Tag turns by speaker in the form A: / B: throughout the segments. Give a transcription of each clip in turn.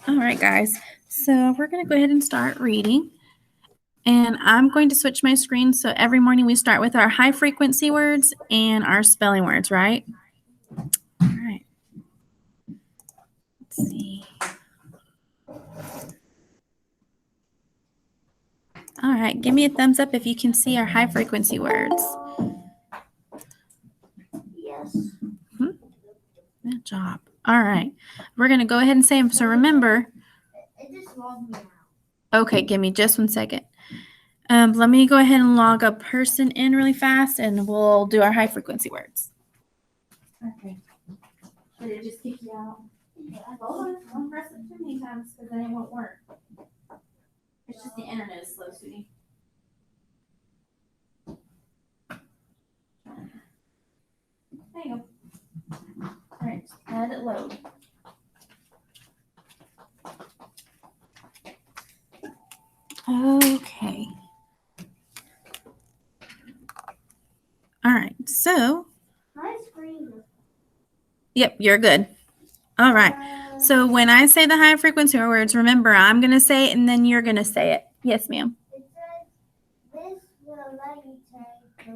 A: All right, guys. So we're going to go ahead and start reading. And I'm going to switch my screen. So every morning we start with our high frequency words and our spelling words, right? All right. Let's see. All right. Give me a thumbs up if you can see our high frequency words.
B: Yes.
A: Good job. All right. We're going to go ahead and say them. So remember.
B: It just logged me out.
A: Okay. Give me just 1 second. Let me go ahead and log a person in really fast and we'll do our high frequency words. Okay. Should it just kick you out? Hold on. Don't press it too many times because then it won't work. It's just the internet is slow, sweetie. There you go. All right. Let it load. Okay. All right. So.
B: My screen.
A: Yep, you're good. All right. So when I say the high frequency words, remember I'm going to say it and then you're going to say it. Yes, ma'am.
B: It says this will let you take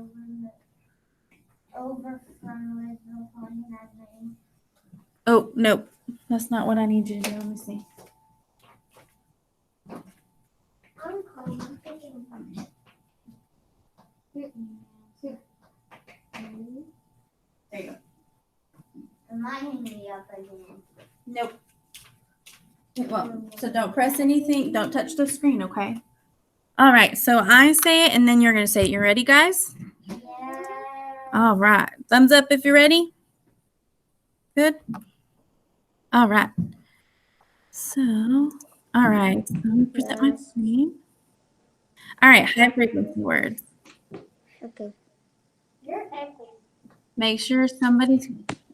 B: over from original calling that name.
A: Oh, nope. That's not what I need you to do. Let me see.
B: I'm calling.
A: There you go.
B: Am I hanging me up again?
A: Nope. Well, so don't press anything. Don't touch the screen, okay? All right. So I say it and then you're going to say it. You ready, guys?
B: Yeah.
A: All right. Thumbs up if you're ready. Good. All right. So, all right. So let me present my screen. All right. High frequency words.
B: Okay. You're echoing.
A: Make sure somebody's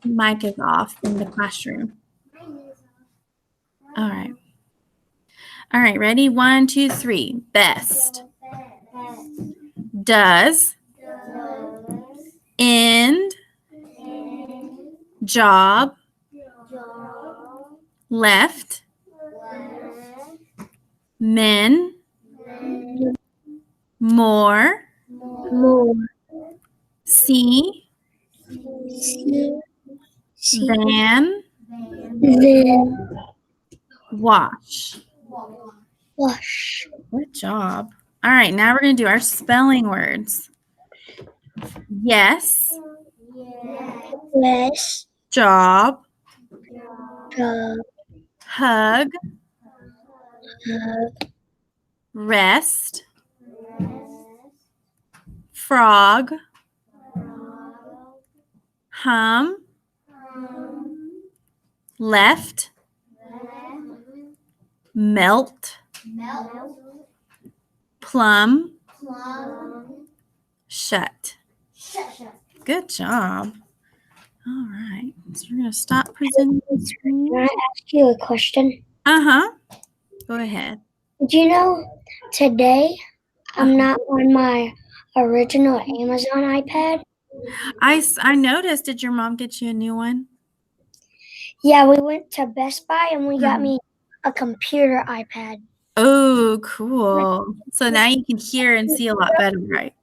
A: mic is off in the classroom.
B: Mine is off.
A: All right. All right. Ready? 1, 2, 3. Best. Does. End. Job. Left. Men. More. See. Than. Wash. Good job. All right, now we're going to do our spelling words. Yes.
B: Yes.
A: Job.
B: Job.
A: Hug. Rest. Frog. Hum. Left. Melt. Plum. Shut. Good job. All right. So we're going to stop presenting the screen.
B: Can I ask you a question?
A: Uh-huh. Go ahead.
B: Do you know today I'm not on my original Amazon iPad?
A: I noticed. Did your mom get you a new one?
B: Yeah, we went to Best Buy and we got me a computer iPad.
A: Oh, cool. So now you can hear and see a lot better, right?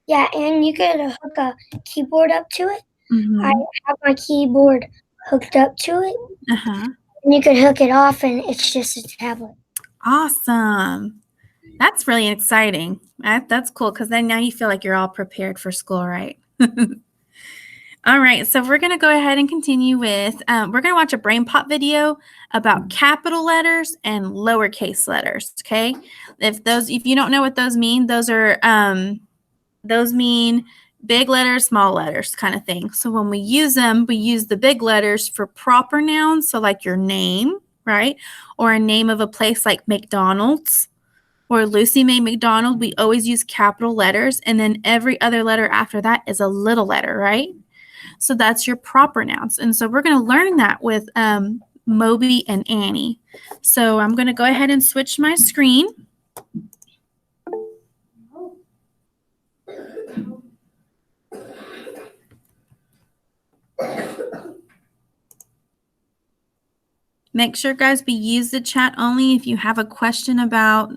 B: Yeah, and you could hook a keyboard up to it.
A: Mm-hmm.
B: I have my keyboard hooked up to it.
A: Uh-huh.
B: And you could hook it off and it's just a tablet.
A: Awesome. That's really exciting. That's cool because then now you feel like you're all prepared for school, right? All right, so we're going to go ahead and continue with, we're going to watch a brain pop video about capital letters and lowercase letters, okay? If you don't know what those mean, those mean big letters, small letters kind of thing. So when we use them, we use the big letters for proper nouns, so like your name, right? Or a name of a place like McDonald's or Lucy Mae McDonald, we always use capital letters, and then every other letter after that is a little letter, right? So that's your proper nouns. And so we're going to learn that with Moby and Annie. So I'm going to go ahead and switch my screen. Make sure, guys, we use the chat only if you have a question about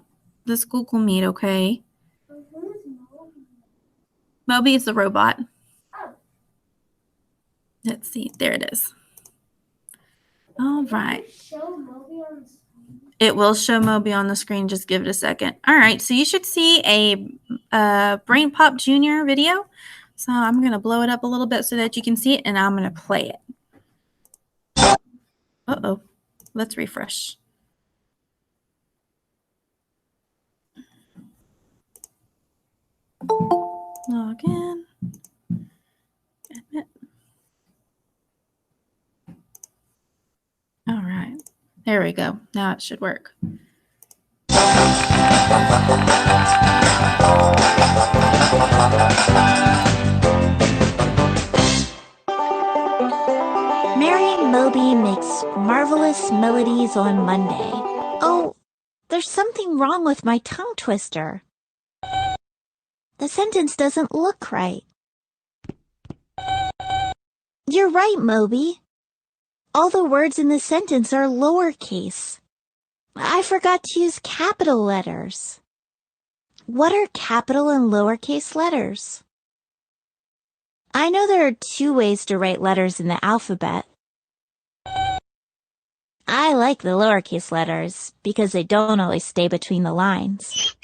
A: this Google Meet, okay? Moby is the robot. Let's see. There it is. All right. It will show Moby on the screen. Just give it a second. All right. So you should see a Brain Pop Junior video. So I'm going to blow it up a little bit so that you can see it, and I'm going to play it. Uh-oh. Let's refresh. Log in. Admit. All right. There we go. Now it should work.
C: Mary and Moby makes marvelous melodies on Monday. Oh, there's something wrong with my tongue twister. The sentence doesn't look right. You're right, Moby. All the words in the sentence are lowercase. I forgot to use capital letters. What are capital and lowercase letters? I know there are 2 ways to write letters in the alphabet. I like the lowercase letters because they don't always stay between the lines.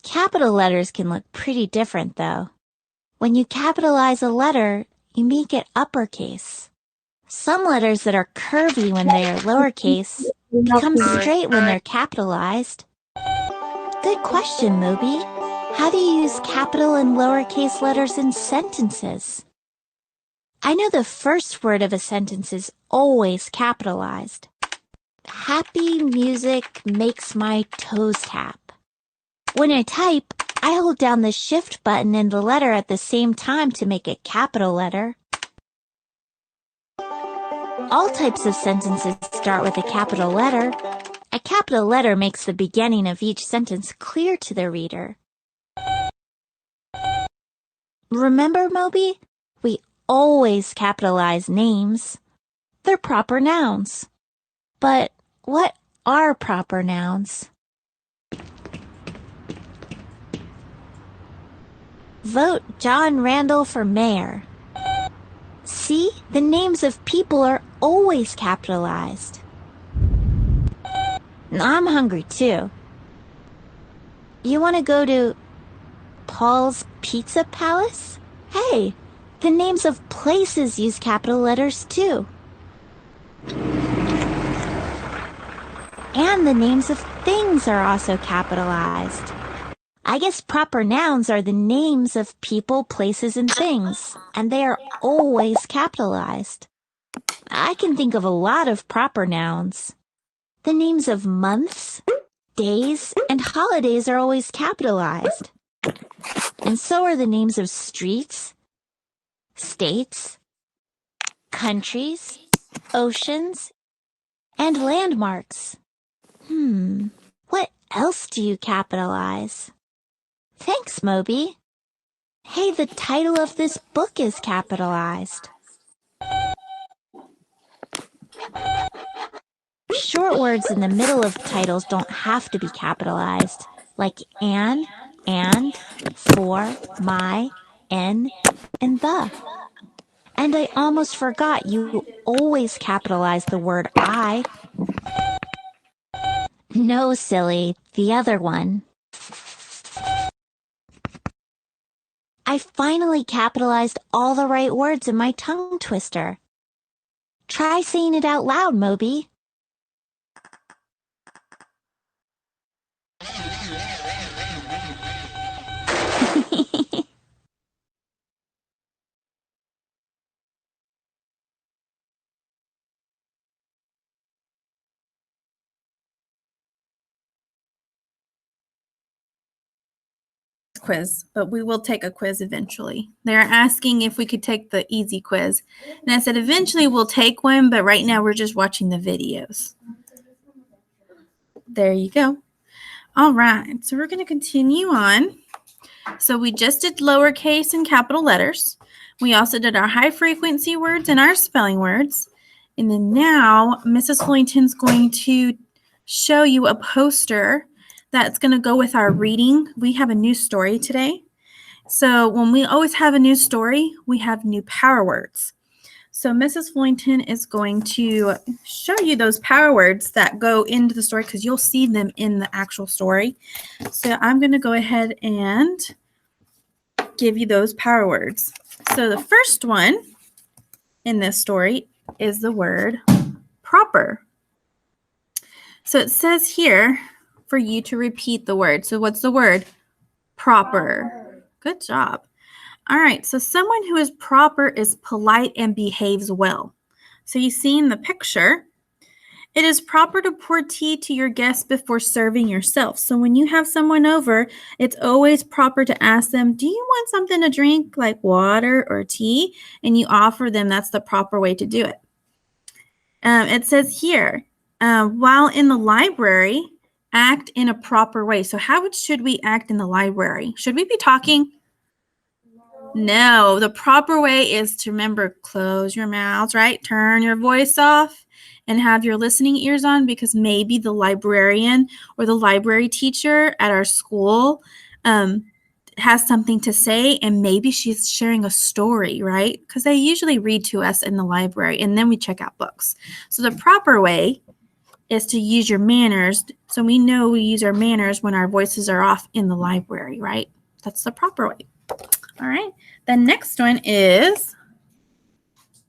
C: Capital letters can look pretty different, though. When you capitalize a letter, you make it uppercase. Some letters that are curvy when they are lowercase become straight when they're capitalized. Good question, Moby. How do you use capital and lowercase letters in sentences? I know the first word of a sentence is always capitalized. Happy music makes my toes tap. When I type, I hold down the shift button and the letter at the same time to make it capital letter. All types of sentences start with a capital letter. A capital letter makes the beginning of each sentence clear to the reader. Remember, Moby? We always capitalize names. They're proper nouns. But what are proper nouns? Vote John Randall for mayor. See, the names of people are always capitalized. I'm hungry too. You want to go to Paul's Pizza Palace? Hey, the names of places use capital letters too. And the names of things are also capitalized. I guess proper nouns are the names of people, places, and things, and they are always capitalized. I can think of a lot of proper nouns. The names of months, days, and holidays are always capitalized. And so are the names of streets, states, countries, oceans, and landmarks. What else do you capitalize? Thanks, Moby. Hey, the title of this book is capitalized. Short words in the middle of titles don't have to be capitalized, like an, and, for, my, in, and the. And I almost forgot you always capitalize the word I. No, silly, the other one. I finally capitalized all the right words in my tongue twister. Try saying it out loud, Moby.
A: Quiz, but we will take a quiz eventually. They're asking if we could take the easy quiz. And I said eventually we'll take one, but right now we're just watching the videos. There you go. All right, so we're going to continue on. So we just did lowercase and capital letters. We also did our high frequency words and our spelling words. And then now Mrs. Fullington's going to show you a poster that's going to go with our reading. We have a new story today. So when we always have a new story, we have new power words. So Mrs. Fullington is going to show you those power words that go into the story because you'll see them in the actual story. So I'm going to go ahead and give you those power words. So the first one in this story is the word proper. So it says here for you to repeat the word. So what's the word? Proper. Good job. All right, so someone who is proper is polite and behaves well. So you see in the picture, it is proper to pour tea to your guests before serving yourself. So when you have someone over, it's always proper to ask them, do you want something to drink like water or tea? And you offer them. That's the proper way to do it. It says here, while in the library, act in a proper way. So how should we act in the library? Should we be talking? No, the proper way is to remember, close your mouths, right? Turn your voice off and have your listening ears on because maybe the librarian or the library teacher at our school has something to say and maybe she's sharing a story, right? Because they usually read to us in the library and then we check out books. So the proper way is to use your manners. So we know we use our manners when our voices are off in the library, right? That's the proper way. All right, the next one is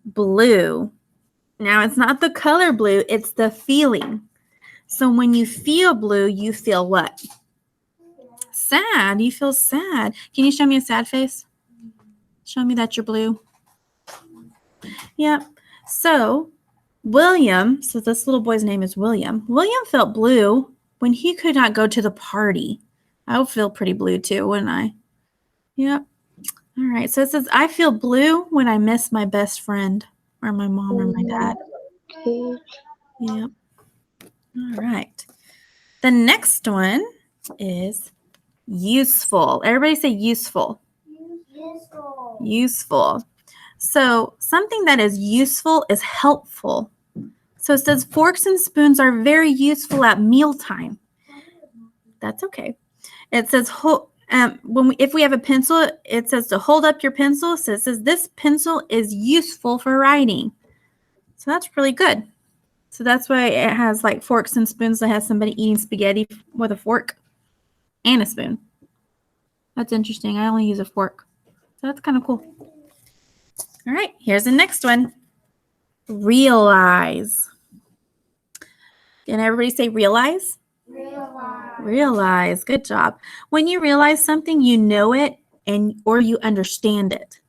A: blue. Now, it's not the color blue, it's the feeling. So when you feel blue, you feel what? Sad. You feel sad. Can you show me a sad face? Show me that you're blue. Yep. So William, so this little boy's name is William. William felt blue when he could not go to the party. I would feel pretty blue too, wouldn't I? Yep. All right, so it says, I feel blue when I miss my best friend or my mom or my dad. Yep. All right. The next one is useful. Everybody say useful.
B: Useful.
A: Useful. So something that is useful is helpful. So it says forks and spoons are very useful at mealtime. That's okay. It says if we have a pencil, it says to hold up your pencil. So it says this pencil is useful for writing. So that's really good. So that's why it has like forks and spoons that has somebody eating spaghetti with a fork and a spoon. That's interesting. I only use a fork. So that's kind of cool. All right, here's the next one. Realize. Can everybody say realize?
B: Realize.
A: Realize. Good job. When you realize something, you know it or you understand it.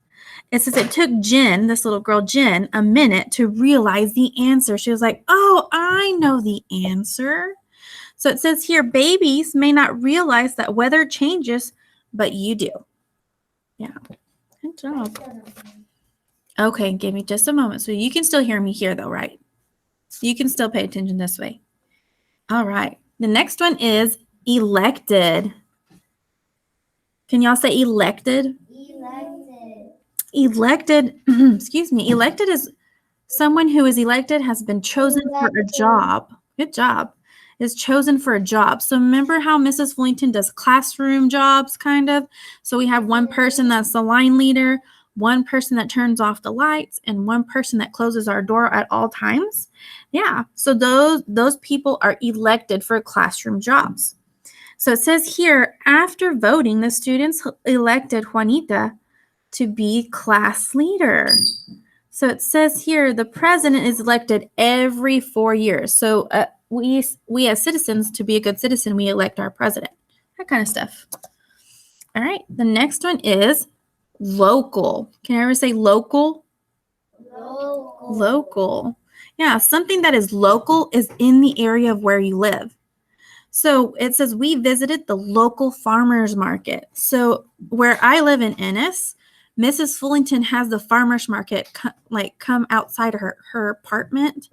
A: It says it took Jen, this little girl Jen, a minute to realize the answer. She was like, oh, I know the answer. So it says here, babies may not realize that weather changes, but you do. Yeah, good job. Okay, give me just a moment. So you can still hear me here though, right? You can still pay attention this way. All right. The next one is elected. Can y'all say elected? Elected, excuse me, elected is someone who is elected has been chosen for a job. Good job. Is chosen for a job. So remember how Mrs. Fullington does classroom jobs, kind of? So we have one person that's the line leader, one person that turns off the lights, and one person that closes our door at all times. Yeah, so those people are elected for classroom jobs. So it says here, after voting, the students elected Juanita to be class leader. So it says here, the president is elected every 4 years. So we as citizens, to be a good citizen, we elect our president. That kind of stuff. All right, the next one is local. Can I ever say local? Local. Yeah, something that is local is in the area of where you live. So it says we visited the local farmers market. So where I live in Ennis, Mrs. Fullington has the farmers market come outside her apartment,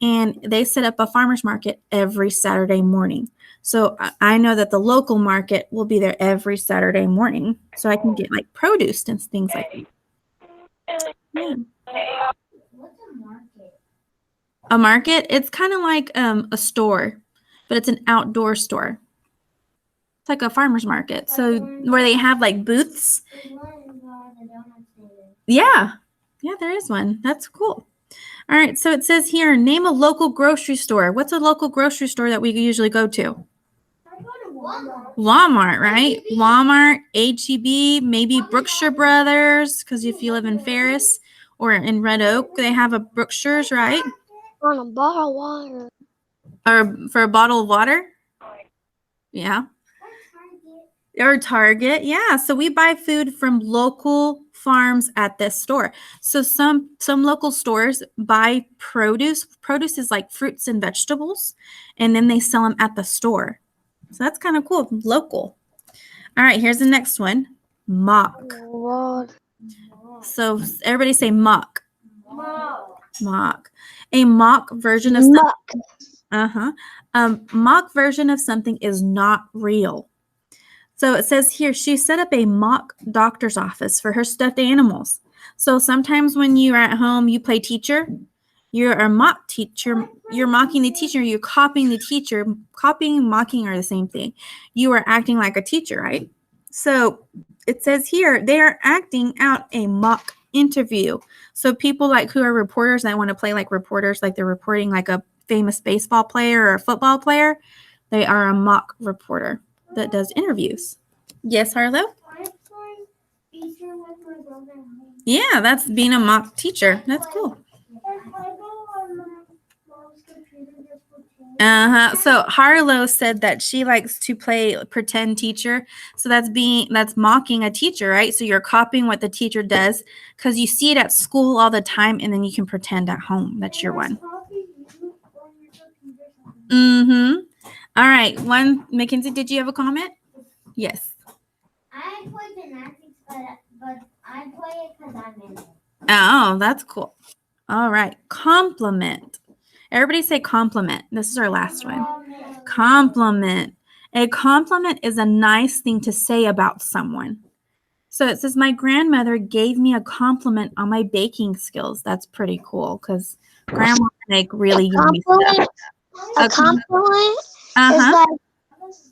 A: and they set up a farmers market every Saturday morning. So I know that the local market will be there every Saturday morning, so I can get like produce and things like that. Yeah.
B: What's a market?
A: A market, it's kind of like a store, but it's an outdoor store. It's like a farmer's market. So where they have like booths. Yeah. Yeah, there is one. That's cool. All right. So it says here, name a local grocery store. What's a local grocery store that we usually go to? Walmart, right? Walmart, H-E-B, maybe Brookshire Brothers, because if you live in Ferris or in Red Oak, they have a Brookshire's, right?
B: On a bottle of water.
A: Or for a bottle of water? Yeah. Or Target. Yeah. So we buy food from local farms at this store. So some local stores buy produce. Produce is like fruits and vegetables, and then they sell them at the store. So that's kind of cool. Local. All right, here's the next one. Mock. So everybody say mock. Mock. A mock version of something. Mock version of something is not real. So it says here, she set up a mock doctor's office for her stuffed animals. So sometimes when you're at home, you play teacher. You're a mock teacher. You're mocking the teacher. You're copying the teacher. Copying and mocking are the same thing. You are acting like a teacher, right? So it says here, they are acting out a mock interview. So people like who are reporters that want to play like reporters, like they're reporting like a famous baseball player or a football player, they are a mock reporter that does interviews. Yes, Harlow? Yeah, that's being a mock teacher. That's cool. So Harlow said that she likes to play pretend teacher. So that's mocking a teacher, right? So you're copying what the teacher does because you see it at school all the time, and then you can pretend at home. That's your one. All right. Mackenzie, did you have a comment? Yes.
D: I play gymnastics, but I play it because I'm in it.
A: Oh, that's cool. All right. Compliment. Everybody say compliment. This is our last one. Compliment. A compliment is a nice thing to say about someone. So it says, my grandmother gave me a compliment on my baking skills. That's pretty cool because grandma make really yummy stuff.
B: A compliment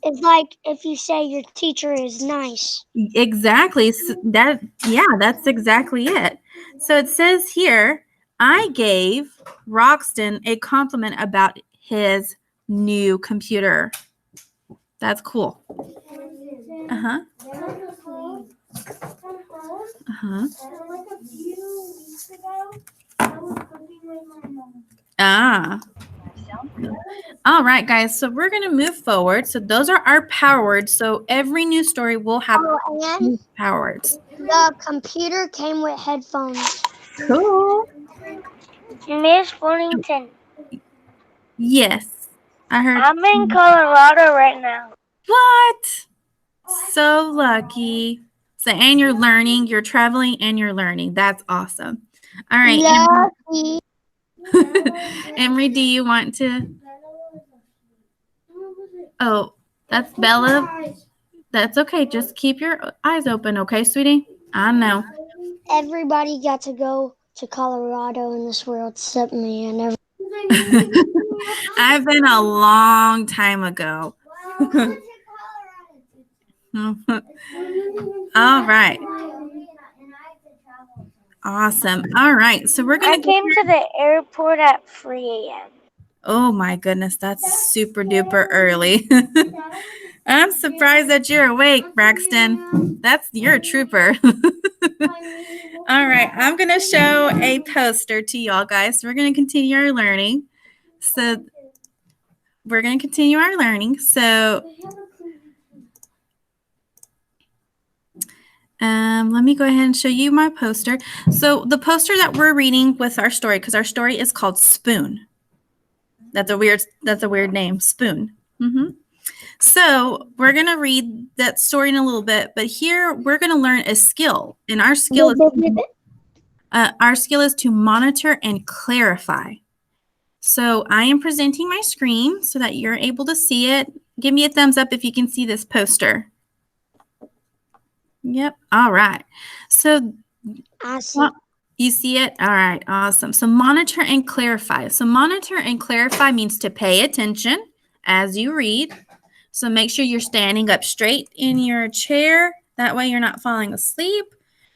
B: is like if you say your teacher is nice.
A: Exactly. So that's exactly it. So it says here, I gave Roxton a compliment about his new computer. That's cool.
D: Like a few weeks ago, I was cooking with my mom.
A: All right, guys. So we're going to move forward. So those are our power words. So every new story will have power words.
B: The computer came with headphones.
A: Cool.
B: Miss Fornington.
A: Yes. I heard.
B: I'm in Colorado right now.
A: What? So lucky. So, and you're learning, you're traveling and you're learning. That's awesome. All right.
B: Lucky.
A: Emery, do you want to? Oh, that's Bella. That's okay. Just keep your eyes open, okay, sweetie? I know.
B: Everybody got to go to Colorado in this world except me. I never.
A: I've been a long time ago. All right. Awesome. All right. So we're going
B: I came to the airport at 3 a.m.
A: Oh my goodness, that's super duper early. I'm surprised that you're awake, Braxton. You're a trooper. All right, I'm going to show a poster to y'all guys. So we're going to continue our learning. So we're going to continue our learning. So let me go ahead and show you my poster. So the poster that we're reading with our story, because our story is called Spoon. That's a weird name, Spoon. So we're going to read that story in a little bit, but here we're going to learn a skill, and our skill is to monitor and clarify. So I am presenting my screen so that you're able to see it. Give me a thumbs up if you can see this poster. Yep. All right. So
B: I see.
A: You see it? All right, awesome. So monitor and clarify. So monitor and clarify means to pay attention as you read. So make sure you're standing up straight in your chair. That way you're not falling asleep.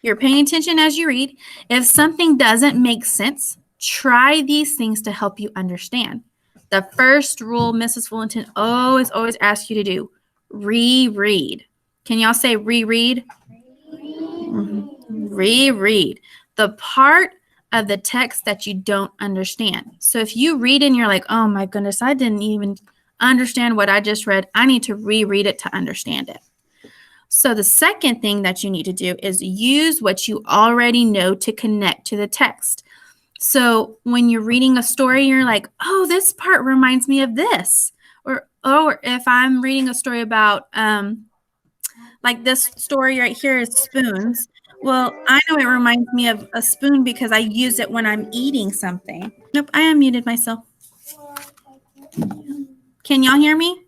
A: You're paying attention as you read. If something doesn't make sense, try these things to help you understand. The first rule Mrs. Fullerton always asks you to do, reread. Can y'all say reread? Reread the part of the text that you don't understand. So if you read and you're like, oh my goodness, I didn't even understand what I just read, I need to reread it to understand it. So the second thing that you need to do is use what you already know to connect to the text. So when you're reading a story, you're like, oh, this part reminds me of this. Or if I'm reading a story about, like this story right here is spoons. Well, I know it reminds me of a spoon because I use it when I'm eating something. Nope, I unmuted myself. Can y'all hear me?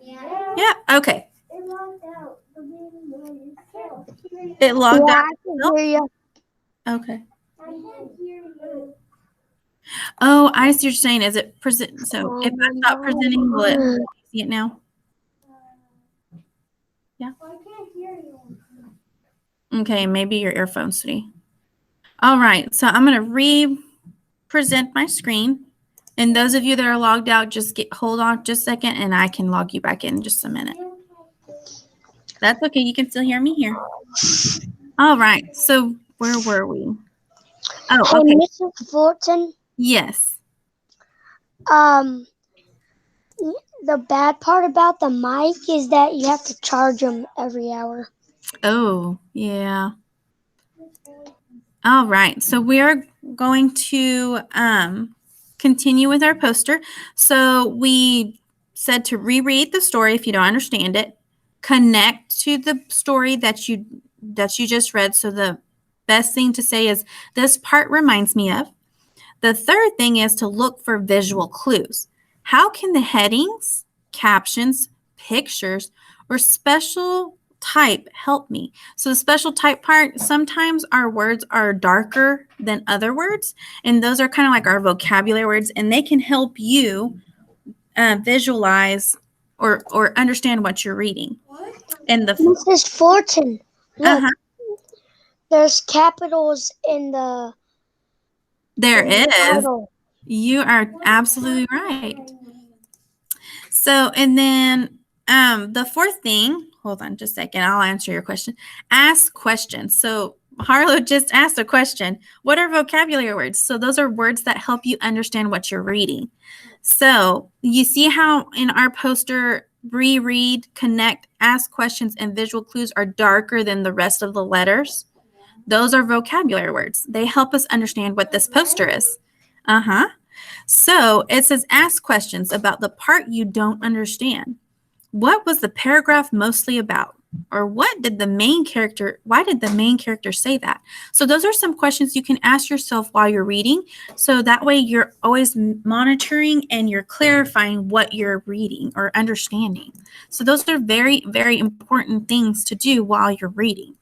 A: Yeah, okay.
D: It logged out. The video is
A: It logged
B: Yeah,
A: out.
B: I can hear you.
A: Okay.
D: I can't hear you.
A: Oh, I see what you're saying. Is it present? So if I stop presenting, will it see it now? Yeah.
D: I can't hear you.
A: Okay, maybe your earphones, sweetie. All right, so I'm going to re-present my screen. And those of you that are logged out, just hold on just a second, and I can log you back in just a minute. That's okay. You can still hear me here. All right, so where were we? Oh,
B: Hey,
A: okay.
B: Mrs. Fulton,
A: Yes.
B: the bad part about the mic is that you have to charge them every hour.
A: Oh, yeah. All right, so we are going to continue with our poster. So we said to reread the story if you don't understand it, connect to the story that you just read. So the best thing to say is, this part reminds me of. The third thing is to look for visual clues. How can the headings, captions, pictures, or special type help me? So the special type part, sometimes our words are darker than other words, and those are kind of like our vocabulary words, and they can help you visualize or understand what you're reading. And the
B: Mrs. Fulton, look,
A: uh-huh,
B: there's capitals in the
A: there is.
B: title.
A: You are absolutely right. So, and then the fourth thing, hold on just a second, I'll answer your question. Ask questions. So Harlow just asked a question. What are vocabulary words? So those are words that help you understand what you're reading. So you see how in our poster, reread, connect, ask questions, and visual clues are darker than the rest of the letters? Those are vocabulary words. They help us understand what this poster is. Uh-huh. So it says, ask questions about the part you don't understand. What was the paragraph mostly about? Or why did the main character say that? So those are some questions you can ask yourself while you're reading. So that way you're always monitoring and you're clarifying what you're reading or understanding. So those are very, very important things to do while you're reading.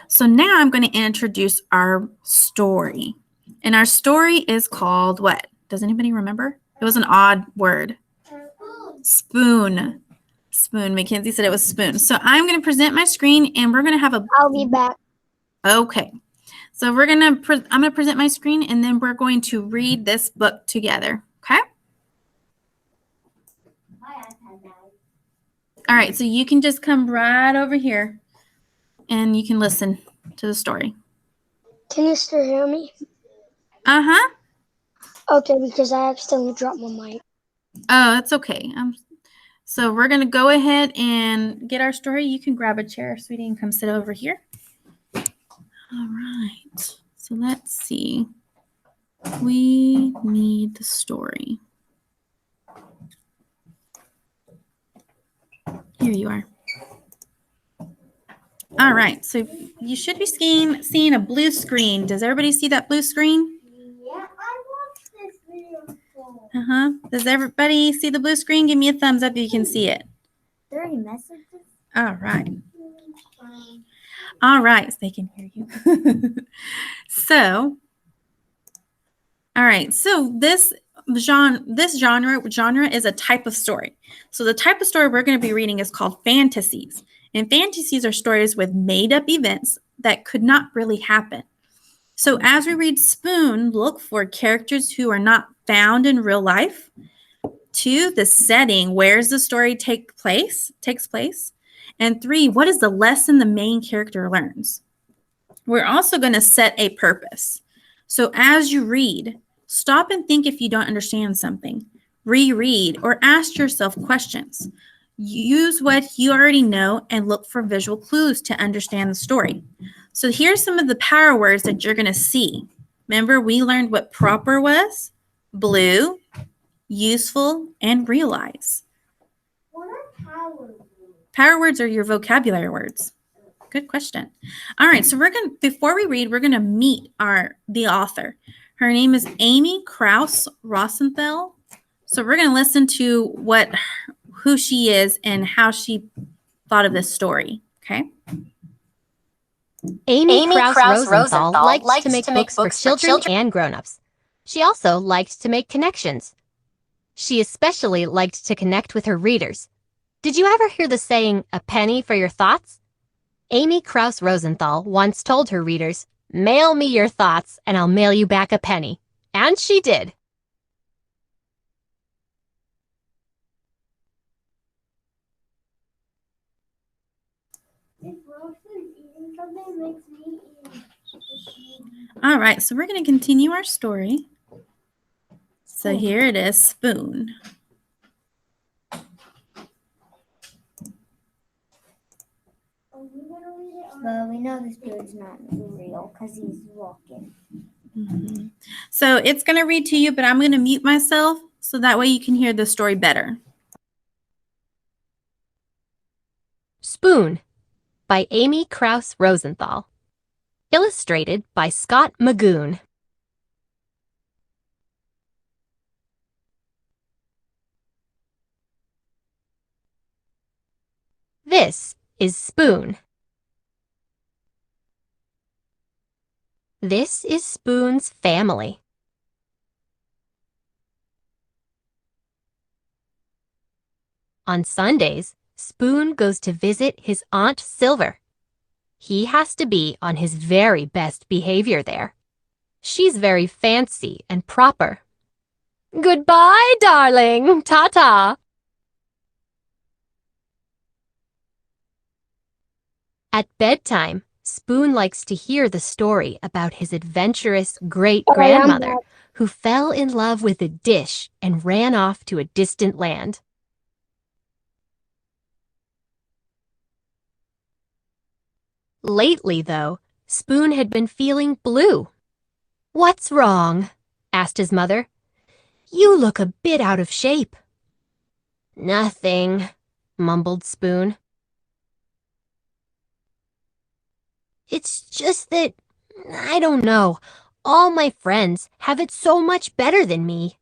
A: So now I'm going to introduce our story. And our story is called what? Does anybody remember? It was an odd word. Spoon. Spoon. Mackenzie said it was spoon. So I'm going to present my screen and we're going to have a...
B: I'll be back.
A: Okay. So I'm going to present my screen and then we're going to read this book together. Okay? All right. So you can just come right over here and you can listen to the story.
B: Can you still hear me?
A: Uh-huh.
B: Okay, because I accidentally dropped my mic.
A: Oh, that's okay. So we're going to go ahead and get our story. You can grab a chair, sweetie, and come sit over here. All right. So let's see. We need the story. Here you are. All right. So you should be seeing a blue screen. Does everybody see that blue screen?
D: Yeah, I watched this video before.
A: Uh-huh. Does everybody see the blue screen? Give me a thumbs up if you can see it.
D: 30 messages.
A: All right. All right, so they can hear you. So, all right, so this genre is a type of story. So the type of story we're going to be reading is called fantasies. And fantasies are stories with made-up events that could not really happen. So as we read Spoon, look for characters who are not found in real life. 2, the setting, where's the story takes place. And 3, what is the lesson the main character learns? We're also going to set a purpose. So as you read, stop and think if you don't understand something. Reread or ask yourself questions. Use what you already know and look for visual clues to understand the story. So here's some of the power words that you're going to see. Remember, we learned what proper was, blue, useful, and realize.
D: What are power words?
A: Power words are your vocabulary words. Good question. All right, so before we read, we're gonna meet the author. Her name is Amy Krauss Rosenthal. So we're gonna listen to who she is and how she thought of this story. Okay.
E: Amy Krauss Rosenthal liked to make books for children and grown-ups. She also liked to make connections. She especially liked to connect with her readers. Did you ever hear the saying, "a penny for your thoughts"? Amy Krauss Rosenthal once told her readers, "Mail me your thoughts and I'll mail you back a penny." And she did.
D: If Rosen's eating something, makes me eat.
A: All right, so we're gonna continue our story. So here it is, Spoon.
B: Well, we know this dude's not real because he's walking.
A: Mm-hmm. So it's going to read to you, but I'm going to mute myself so that way you can hear the story better.
E: Spoon by Amy Krauss Rosenthal. Illustrated by Scott Magoon. This is Spoon. This is Spoon's family. On Sundays, Spoon goes to visit his Aunt Silver. He has to be on his very best behavior there. She's very fancy and proper. Goodbye, darling. Ta-ta. At bedtime, Spoon likes to hear the story about his adventurous great-grandmother who fell in love with a dish and ran off to a distant land. Lately, though, Spoon had been feeling blue. "What's wrong?" asked his mother. "You look a bit out of shape." "Nothing," mumbled Spoon. "It's just that, I don't know, all my friends have it so much better than me.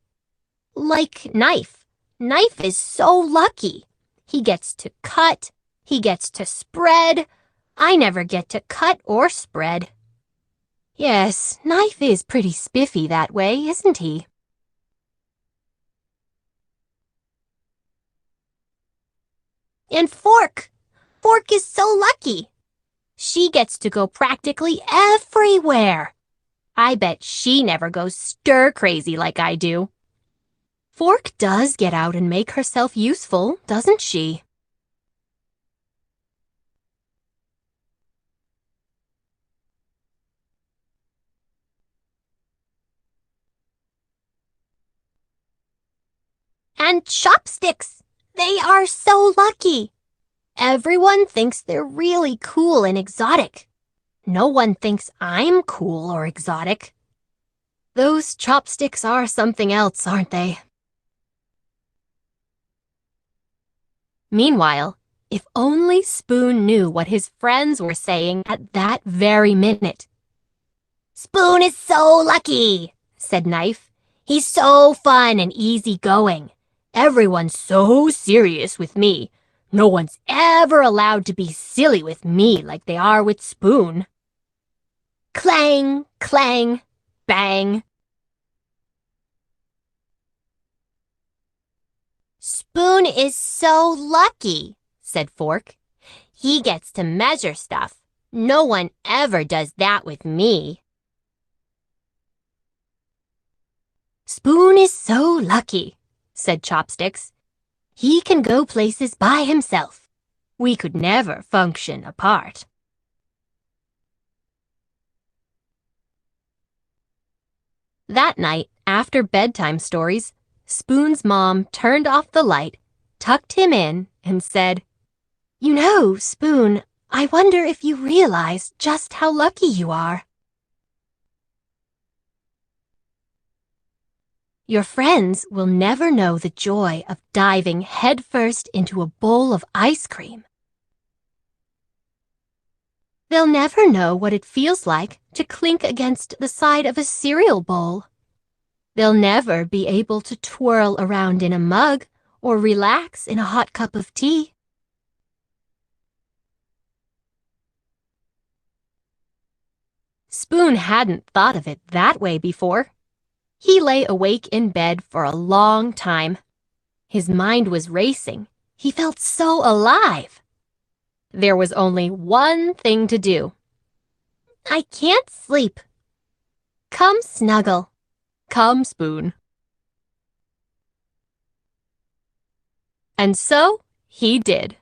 E: Like Knife. Knife is so lucky. He gets to cut, he gets to spread. I never get to cut or spread." "Yes, Knife is pretty spiffy that way, isn't he?" "And Fork. Fork is so lucky. She gets to go practically everywhere. I bet she never goes stir-crazy like I do. Fork does get out and make herself useful, doesn't she?" "And Chopsticks. They are so lucky. Everyone thinks they're really cool and exotic. No one thinks I'm cool or exotic. Those chopsticks are something else, aren't they?" Meanwhile, if only Spoon knew what his friends were saying at that very minute. "Spoon is so lucky," said Knife. "He's so fun and easygoing. Everyone's so serious with me. No one's ever allowed to be silly with me like they are with Spoon. Clang, clang, bang. Spoon is so lucky, said Fork. He gets to measure stuff. No one ever does that with me. Spoon is so lucky, said Chopsticks. He can go places by himself. We could never function apart. That night, after bedtime stories, Spoon's mom turned off the light, tucked him in, and said, "You know, Spoon, I wonder if you realize just how lucky you are. Your friends will never know the joy of diving headfirst into a bowl of ice cream. They'll never know what it feels like to clink against the side of a cereal bowl. They'll never be able to twirl around in a mug or relax in a hot cup of tea. Spoon hadn't thought of it that way before. He lay awake in bed for a long time. His mind was racing. He felt so alive. There was only one thing to do. I can't sleep. Come snuggle. Come, Spoon. And so he did.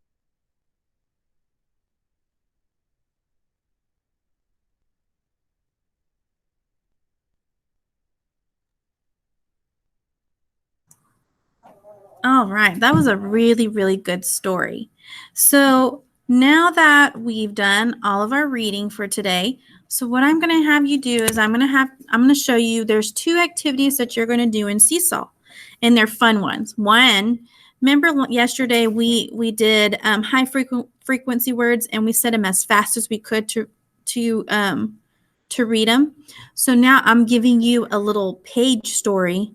A: All right, that was a really, really good story. So now that we've done all of our reading for today, so what I'm going to have you do is I'm going to show you there's 2 activities that you're going to do in Seesaw, and they're fun ones. One, remember yesterday we did high frequency words, and we said them as fast as we could to read them. So now I'm giving you a little page story,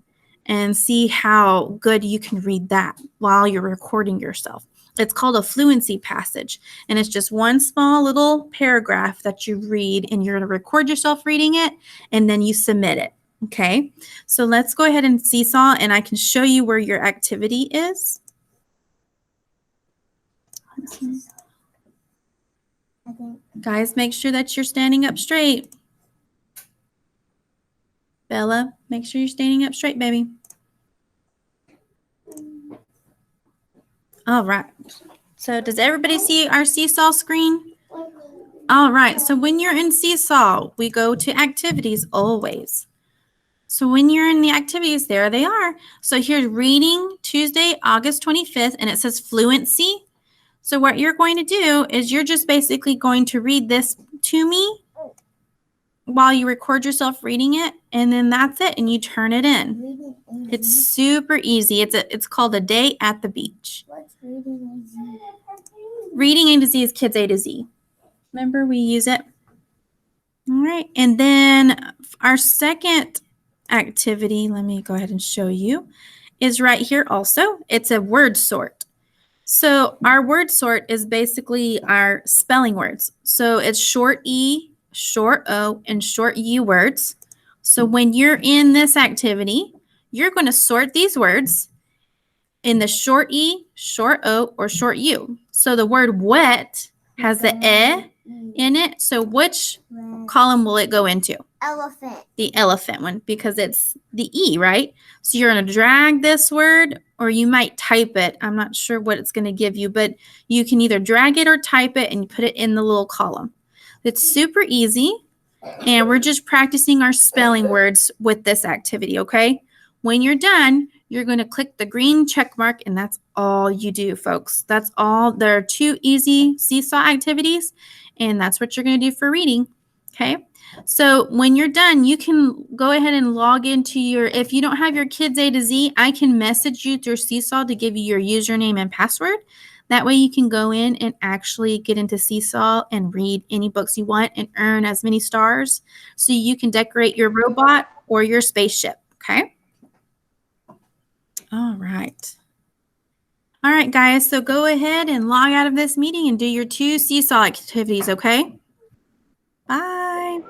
A: and see how good you can read that while you're recording yourself. It's called a fluency passage, and it's just one small little paragraph that you read, and you're going to record yourself reading it, and then you submit it. Okay, so let's go ahead and Seesaw, and I can show you where your activity is. Guys, make sure that you're standing up straight. Bella, make sure you're standing up straight, baby. All right. So does everybody see our Seesaw screen? All right. So when you're in Seesaw, we go to activities always. So when you're in the activities, there they are. So here's reading Tuesday, August 25th, and it says fluency. So what you're going to do is you're just basically going to read this to me while you record yourself reading it, and then that's it, and you turn it in. It's super easy. It's called A Day at the Beach.
B: What's reading A Z?
A: Reading A to Z is Kids A to Z. Remember, we use it. All right, and then our second activity, let me go ahead and show you, is right here also. It's a word sort. So our word sort is basically our spelling words. So it's short E, short O, and short U words. So when you're in this activity, you're going to sort these words in the short E, short O, or short U. So the word wet has the E in it. So which column will it go into?
B: Elephant.
A: The elephant one, because it's the E, right? So you're going to drag this word, or you might type it. I'm not sure what it's going to give you, but you can either drag it or type it and put it in the little column. It's super easy, and we're just practicing our spelling words with this activity, okay? When you're done, you're going to click the green check mark, and that's all you do, folks. That's all. There are 2 easy Seesaw activities, and that's what you're going to do for reading, okay? So when you're done, you can go ahead and log into if you don't have your Kids A to Z, I can message you through Seesaw to give you your username and password. That way you can go in and actually get into Seesaw and read any books you want and earn as many stars so you can decorate your robot or your spaceship, okay? All right. All right, guys. So go ahead and log out of this meeting and do your 2 seesaw activities, okay? Bye.